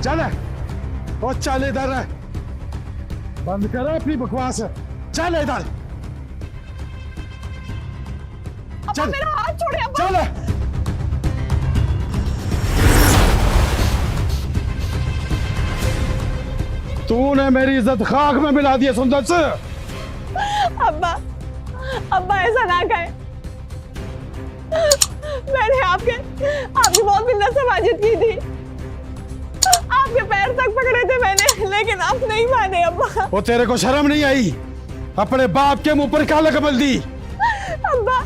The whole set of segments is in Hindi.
चल वो चल इधर है, बंद कर अपनी बकवास, चल इधर चल, मेरा हाथ छोड़े अब्बा। चल तूने मेरी इज्जत खाक में मिला दी है सुंदर से। अब्बा अब्बा ऐसा ना कहे, मैंने आपकी बहुत मिन्नत से बाजिद की थी, आपके पैर तक पकड़े थे मैंने, लेकिन आप नहीं माने अब्बा। वो तेरे को शर्म नहीं आई? अपने बाप के मुंह पर काला कबल दी। अब्बा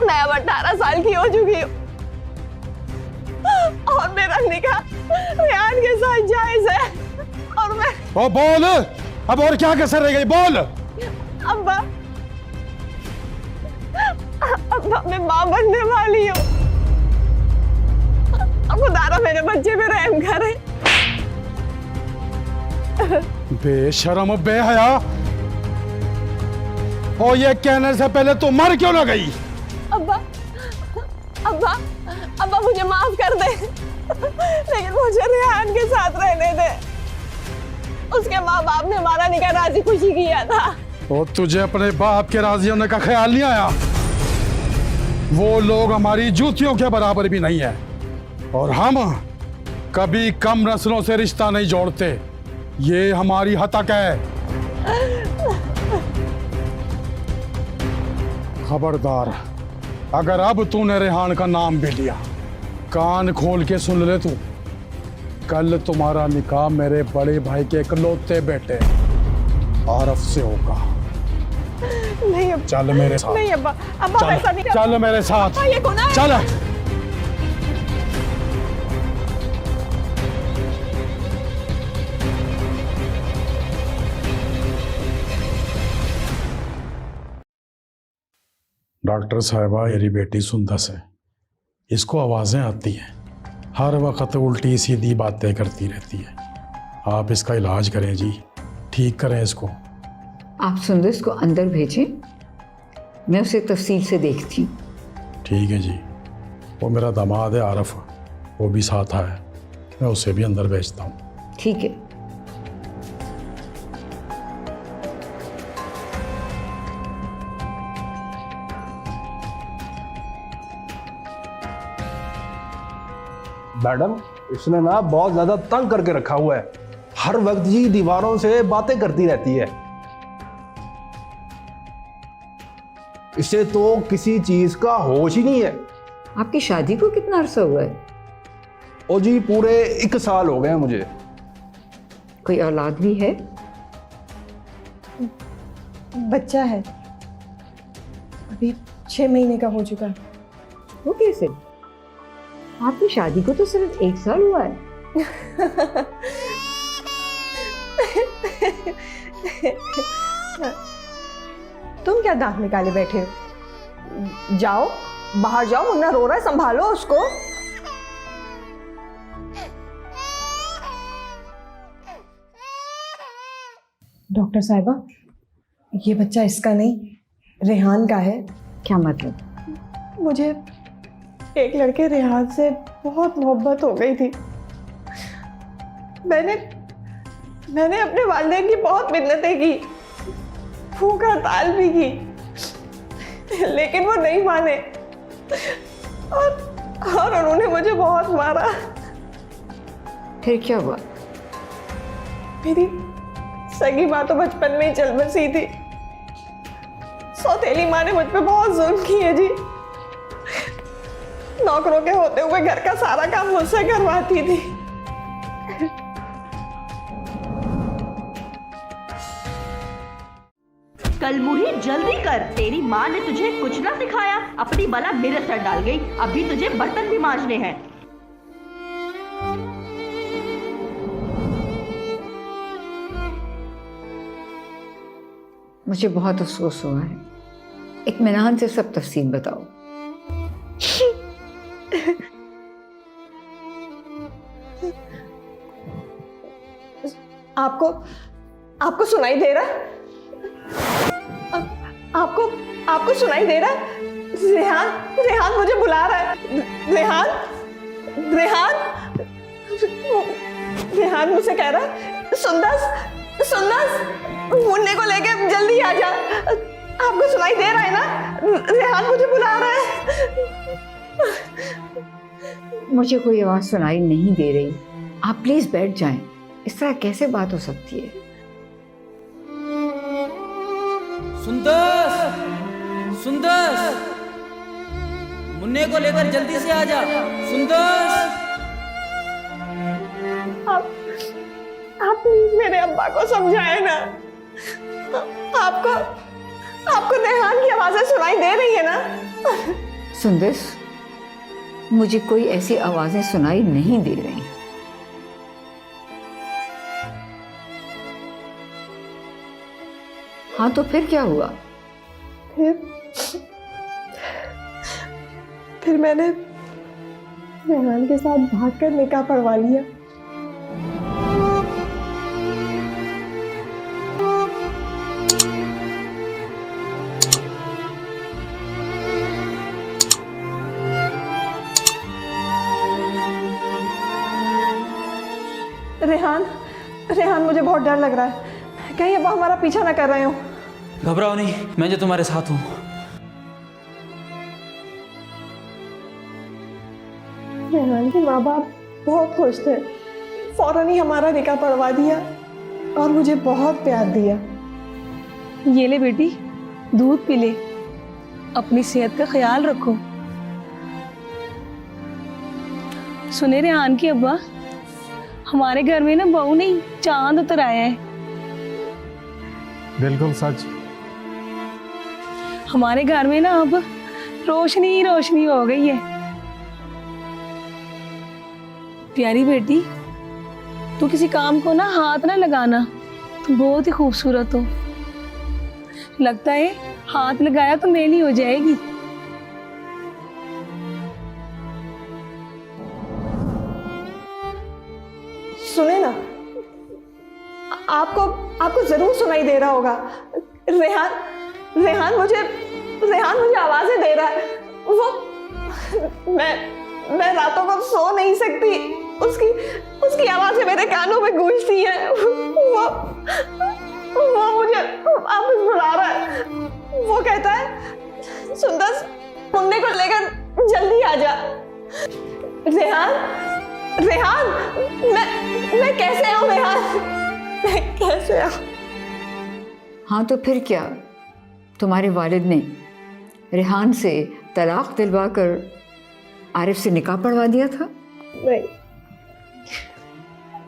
मैं अब 18 साल की हो चुकी हूँ और मेरा निकाह रेहान के साथ जायज है, और मैं ओ बोल, अब और क्या कसर रह गई, बोल। अब्बा अब्बा मैं माँ बनने वाली हूँ, अब खुदारा मेरे बच्चे पे रहम करे। बेशरम बेहया, और ये कहने से पहले तू मर क्यों ना गई? अब्बा अब्बा अब्बा मुझे माफ कर दे, लेकिन मुझे रेहान के साथ रहने दे। उसके माँ बाप ने हमारा निकाह राजी खुशी किया था। और तुझे अपने बाप के राजी होने का ख्याल नहीं आया? वो लोग हमारी जूतियों के बराबर भी नहीं है, और हम कभी कम नस्लों से रिश्ता नहीं जोड़ते, ये हमारी हतक है। खबरदार, अगर अब तूने रेहान का नाम भी लिया, कान खोल के सुन ले तू, कल तुम्हारा निकाह मेरे बड़े भाई के इकलौते बेटे आरफ से होगा। नहीं अब्बा, चल मेरे साथ। नहीं अब्बा, अब्बा चल, ऐसा नहीं कर। चल मेरे साथ, अब्बा, ये गुनाह है। चल। डॉक्टर साहिबा, मेरी बेटी सुंदस है, इसको आवाजें आती हैं, हर वक्त उल्टी सीधी बातें करती रहती है। आप इसका इलाज करें जी, ठीक करें इसको। आप सुंदस को अंदर भेजें, मैं उसे तफसील से देखती हूँ। ठीक है जी। वो मेरा दामाद है आरफ, वो भी साथ है, मैं उसे भी अंदर भेजता हूँ। ठीक है। मैडम, इसने ना बहुत ज्यादा तंग करके रखा हुआ है, हर वक्त जी दीवारों से बातें करती रहती है। इसे तो किसी चीज का होश ही नहीं है। आपकी शादी को कितना अरसा हुआ है? ओ जी पूरे 1 साल हो गए हैं मुझे। कोई औलाद भी है? बच्चा है, अभी 6 महीने का हो चुका है। वो कैसे? आपकी शादी को तो सिर्फ 1 साल हुआ है। तुम क्या दांत निकाले बैठे हो? जाओ बाहर जाओ, मुन्ना रो रहा है, संभालो उसको। डॉक्टर साहिबा, ये बच्चा इसका नहीं, रेहान का है। क्या मतलब? मुझे एक लड़के रेहान से बहुत मोहब्बत हो गई थी। मैंने अपने वालिदैन की बहुत मिन्नतें की, भूख हड़ताल भी की, लेकिन वो नहीं माने और उन्होंने मुझे बहुत मारा। फिर क्या हुआ? मेरी सगी माँ तो बचपन में ही चल बसी थी, सौतेली माँ ने मुझ पे बहुत जुल्म किए जी। नौकरों के होते हुए घर का सारा काम मुझसे करवाती थी। कल मुही जल्दी कर, तेरी माँ ने तुझे कुछ ना सिखाया, अपनी बला मेरे सर डाल गई। अभी तुझे बर्तन भी मांजने हैं। मुझे बहुत अफसोस हुआ है। इत्मीनान से सब तफसील बताओ। आपको सुनाई दे रहा है? आपको सुनाई दे रहा है? रेहान मुझे बुला रहा है। रेहान रेहान मुझसे कह रहा है, सुंदर सुंदर मुन्ने को लेके जल्दी आ जा। आपको सुनाई दे रहा है ना? रेहान मुझे बुला रहा है। मुझे कोई आवाज सुनाई नहीं दे रही। आप प्लीज बैठ जाएं। इस तरह कैसे बात हो सकती है? सुंदर सुंदर, मुन्ने को लेकर जल्दी से आ जा। सुंदर, आप प्लीज मेरे अब्बा को समझाए ना। आपको रेहान की आवाजें सुनाई दे रही है ना? सुंदर, मुझे कोई ऐसी आवाजें सुनाई नहीं दे रही। हाँ तो फिर क्या हुआ? फिर मैंने रेहान के साथ भागकर निकाह पढ़वा लिया। रेहान मुझे बहुत डर लग रहा है। कहीं अब हमारा पीछा ना कर रहे हो। घबराओ नहीं, मैं जो तुम्हारे साथ हूं। रेहान के माँ बाप बहुत खुश थे। फौरन ही हमारा निकाह पढ़वा दिया और मुझे बहुत प्यार दिया। ये ले बेटी, दूध पी ले, अपनी सेहत का ख्याल रखो। सुने रेहान की अब्बा, हमारे घर में ना बहू नहीं चांद उतर आया है। बिल्कुल सच। हमारे घर में ना अब रोशनी ही रोशनी हो गई है। प्यारी बेटी, तू किसी काम को ना हाथ ना लगाना, तू बहुत ही खूबसूरत हो। लगता है हाथ लगाया तो मेली हो जाएगी। सुने ना, आपको जरूर सुनाई दे रहा होगा। रेहान मुझे आवाजें दे रहा है। वो मैं रातों को सो नहीं सकती। उसकी आवाजें मेरे कानों में गूंजती हैं। वो मुझे वापस बुला रहा है। वो कहता है, सुंदर मुन्ने को लेकर जल्दी आ जा। रेहान, मैं कैसे आऊं? मैं कैसे आऊं? हाँ तो फिर क्या? तुम्हारे वालिद ने रेहान से तलाक दिलवा कर आरिफ से निकाह पढ़वा दिया था? नहीं,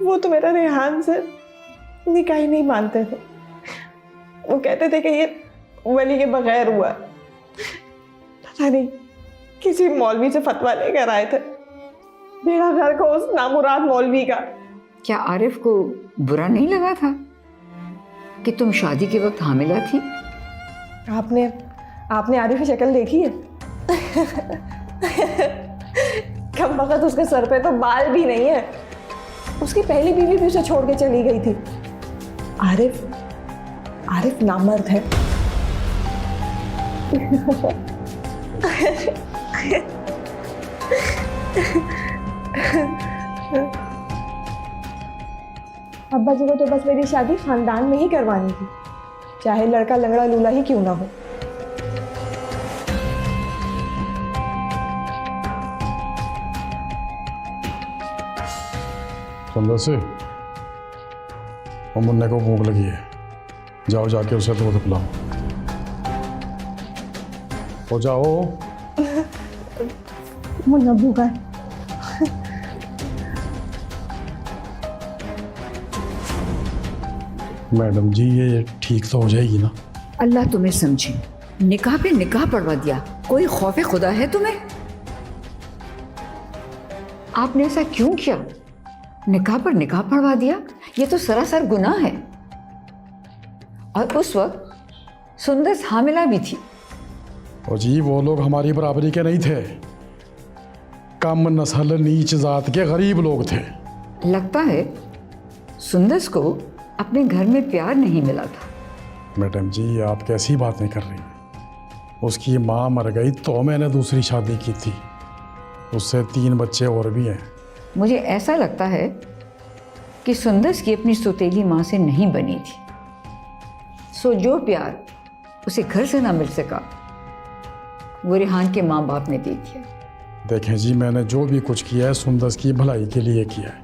वो तो मेरा रेहान से निकाह ही नहीं मानते थे। वो कहते थे कि ये वली के बगैर हुआ। पता नहीं किसी मौलवी से फतवा लेकर आए थे। मेरा घर को उस नामुराद मौलवी का। क्या आरिफ को बुरा नहीं लगा था कि तुम शादी के वक्त हामिला थी? आपने आरिफ की शक्ल देखी है? कम वक्त उसके सर पे तो बाल भी नहीं है। उसकी पहली बीवी भी उसे छोड़ के चली गई थी। आरिफ नामर्द है। अब्बा जी को तो बस मेरी शादी खानदान में ही करवानी थी, चाहे लड़का लंगड़ा लूला ही क्यों ना हो। सुंदर से, और मुन्ने को भूख लगी है, जाओ जाके उसे दूध पिलाओ। हो जाओ। मुन्ना भूखा है। मैडम जी, ये ठीक तो हो जाएगी ना? अल्लाह तुम्हें समझे, निकाह पे निकाह पढ़वा दिया। कोई खौफे खुदा है तुम्हें? आपने ऐसा क्यों किया? निकाह पर निकाह पढ़वा दिया, ये तो सरासर गुनाह है। और उस वक्त सुंदर हामिला भी थी। और जी, वो लोग हमारी बराबरी के नहीं थे। कम नस्ल नीच जात के गरीब लोग थे। लगता है सुंदर को अपने घर में प्यार नहीं मिला था। मैडम जी, आप कैसी बातें कर रही हैं? उसकी माँ मर गई तो मैंने दूसरी शादी की थी। उससे 3 बच्चे और भी हैं। मुझे ऐसा लगता है कि सुंदस की अपनी सौतेली माँ से नहीं बनी थी। सो जो प्यार उसे घर से ना मिल सका वो रेहान के माँ बाप ने दे दिया। देखें जी, मैंने जो भी कुछ किया है सुंदस की भलाई के लिए किया है,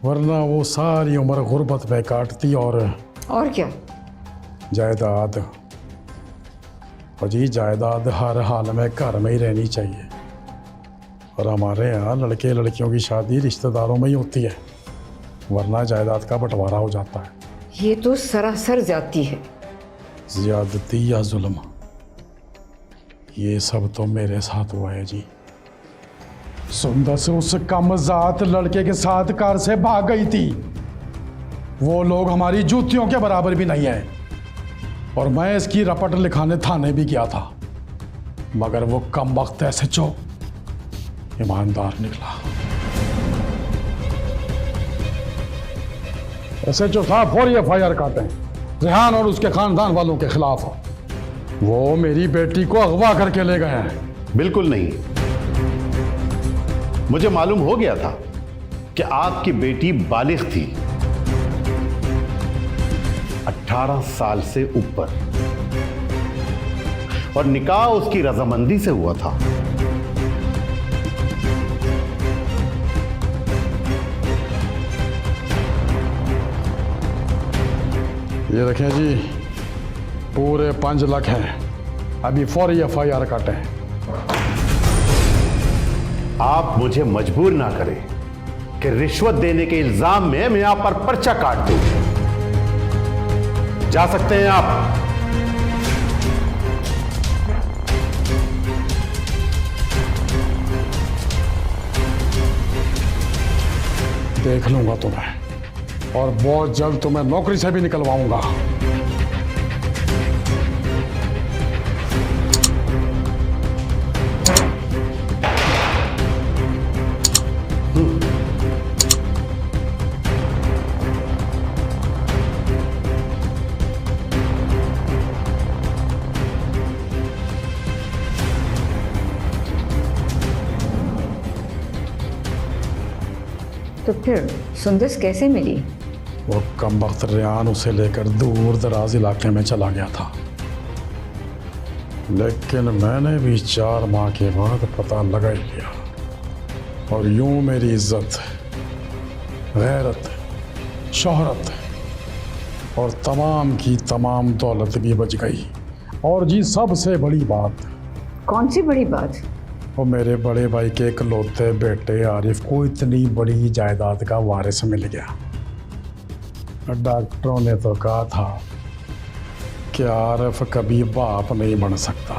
वरना वो सारी उम्र गुर्बत में काटती। और क्या? जायदाद, और जी जायदाद हर हाल में घर में ही रहनी चाहिए। और हमारे यहाँ लड़के लड़कियों की शादी रिश्तेदारों में ही होती है, वरना जायदाद का बंटवारा हो जाता है। ये तो सरासर ज्यादती है। ज्यादती या जुल्म, ये सब तो मेरे साथ हुआ है जी। सुंदस उस कमजात लड़के के साथ कार से भाग गई थी। वो लोग हमारी जूतियों के बराबर भी नहीं है। और मैं इसकी रपट लिखाने थाने भी गया था, मगर वो कम वक्त SHO ईमानदार निकला। SHO साहब फौरी FIR काटें रेहान और उसके खानदान वालों के खिलाफ। वो मेरी बेटी को अगवा करके ले गए हैं। बिल्कुल नहीं, मुझे मालूम हो गया था कि आपकी बेटी बालिग थी, 18 साल से ऊपर, और निकाह उसकी रजामंदी से हुआ था। ये देखें जी, पूरे 5 लाख हैं। अभी फौरी FIR काटें। आप मुझे मजबूर ना करें कि रिश्वत देने के इल्जाम में मैं आप पर पर्चा काट दूं। जा सकते हैं आप। देख लूंगा तुम्हें, और बहुत जल्द तुम्हें नौकरी से भी निकलवाऊंगा। तो फिर सुंदस कैसे मिली? वो कम वक्त रेहान उसे लेकर दूर दराज इलाके में चला गया था, लेकिन मैंने भी 4 माह के बाद पता लगा ही लिया। और यूं मेरी इज्जत, गैरत, शोहरत और तमाम की तमाम दौलत भी बच गई। और जी सबसे बड़ी बात, कौन सी बड़ी बात? वो मेरे बड़े भाई के इकलौते बेटे आरिफ को इतनी बड़ी जायदाद का वारिस मिल गया। डॉक्टरों ने तो कहा था कि आरिफ कभी बाप नहीं बन सकता।